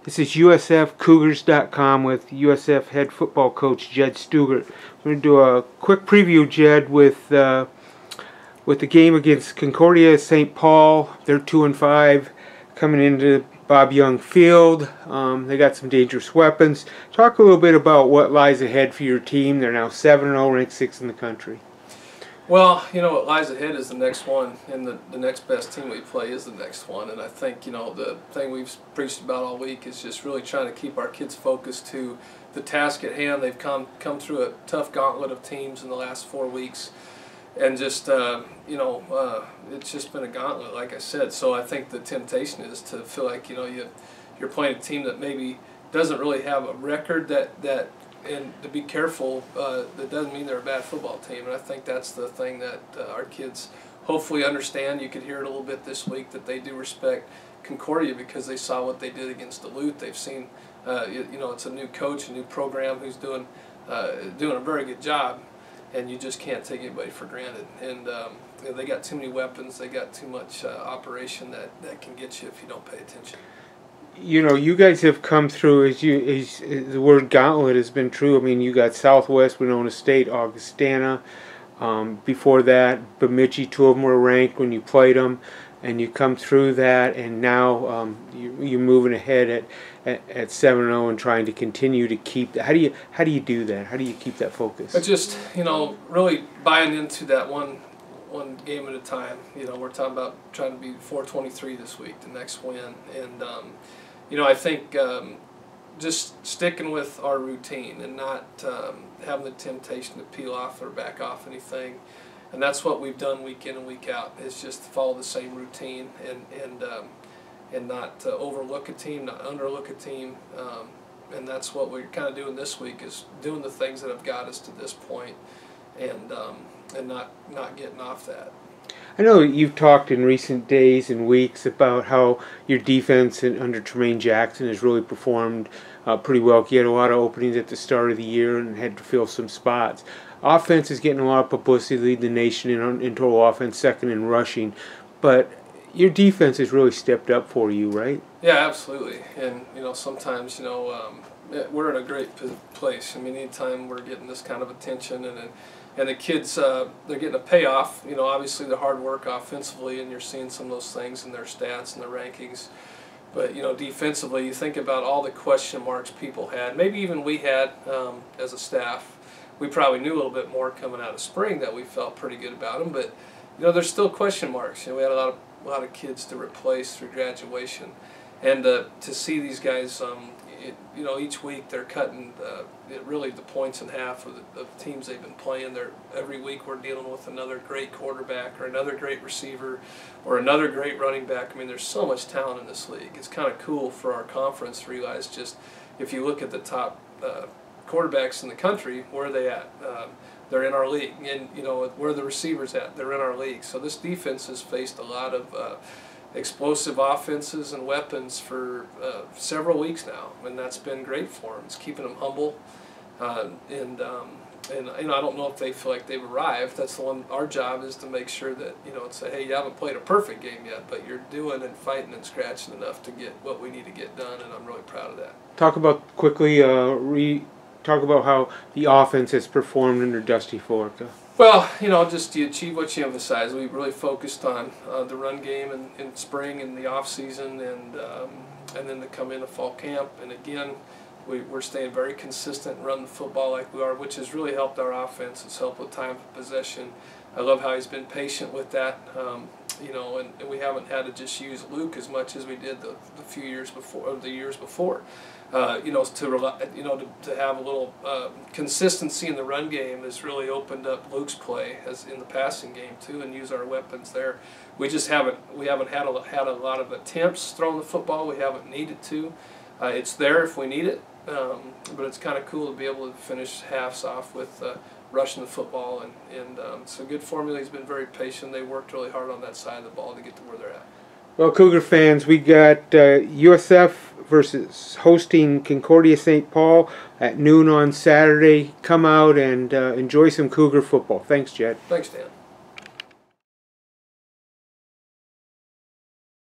This is USFCougars.com with USF head football coach Jed Stugart. We're going to do a quick preview, Jed, with the game against Concordia-St. Paul. They're 2-5 coming into Bob Young Field. They got some dangerous weapons. Talk a little bit about what lies ahead for your team. They're now 7-0, ranked 6th in the country. Well, what lies ahead is the next one, and the next best team we play is the next one. And I think, the thing we've preached about all week is just really trying to keep our kids focused to the task at hand. They've come through a tough gauntlet of teams in the last 4 weeks, and just, it's just been a gauntlet, like I said. So I think the temptation is to feel like, you're playing a team that maybe doesn't really have a record and to be careful, that doesn't mean they're a bad football team. And I think that's the thing that our kids hopefully understand. You could hear it a little bit this week that they do respect Concordia because they saw what they did against Duluth. They've seen, it's a new coach, a new program who's doing a very good job, and you just can't take anybody for granted. And they got too many weapons. They got too much operation that can get you if you don't pay attention. You guys have come through, as the word gauntlet has been true. I mean, you got Southwest, Winona State, Augustana. Before that, Bemidji, 2 of them were ranked when you played them. And you come through that, and now you're moving ahead at 7-0 and trying to continue to keep that. How do you do that? How do you keep that focus? But just, really buying into that one game at a time. We're talking about trying to be 4-23 this week, the next win. And, I think just sticking with our routine and not having the temptation to peel off or back off anything. And that's what we've done week in and week out, is just follow the same routine and not overlook a team, not underlook a team. And that's what we're kind of doing this week, is doing the things that have got us to this point and not getting off that. I know you've talked in recent days and weeks about how your defense under Tremaine Jackson has really performed pretty well. You had a lot of openings at the start of the year and had to fill some spots. Offense is getting a lot of publicity, lead the nation in total offense, second in rushing. But your defense has really stepped up for you, right? Yeah, absolutely. And, sometimes, we're in a great place. I mean, anytime we're getting this kind of attention and the kids, they're getting a payoff. Obviously the hard work offensively, and you're seeing some of those things in their stats and their rankings. But, defensively, you think about all the question marks people had, maybe even we had as a staff. We probably knew a little bit more coming out of spring that we felt pretty good about them. But, there's still question marks. We had a lot of kids to replace through graduation. And to see these guys, each week they're cutting really the points in half of the teams they've been playing. Every week we're dealing with another great quarterback or another great receiver or another great running back. I mean, there's so much talent in this league. It's kind of cool for our conference to realize, just if you look at the top quarterbacks in the country, where are they at? They're in our league. And, where are the receivers at? They're in our league. So this defense has faced a lot of explosive offenses and weapons for several weeks now, and that's been great for them. It's keeping them humble, and I don't know if they feel like they've arrived. That's the one. Our job is to make sure that say, hey, you haven't played a perfect game yet, but you're doing and fighting and scratching enough to get what we need to get done, and I'm really proud of that. Talk about quickly. Talk about how the offense has performed under Dusty Fork. Well, just you achieve what you emphasize. We really focused on the run game in spring and the off season, and then to come into fall camp. And again, we're staying very consistent and run the football like we are, which has really helped our offense. It's helped with time of possession. I love how he's been patient with that. And we haven't had to just use Luke as much as we did the few years before, or the years before. To have a little consistency in the run game has really opened up Luke's play as in the passing game too, and use our weapons there. We haven't had a lot of attempts throwing the football. We haven't needed to. It's there if we need it, but it's kind of cool to be able to finish halves off with rushing the football, and it's a good formula. He's been very patient. They worked really hard on that side of the ball to get to where they're at. Well, Cougar fans, we got USF versus hosting Concordia-St. Paul at noon on Saturday. Come out and enjoy some Cougar football. Thanks, Jed. Thanks, Dan.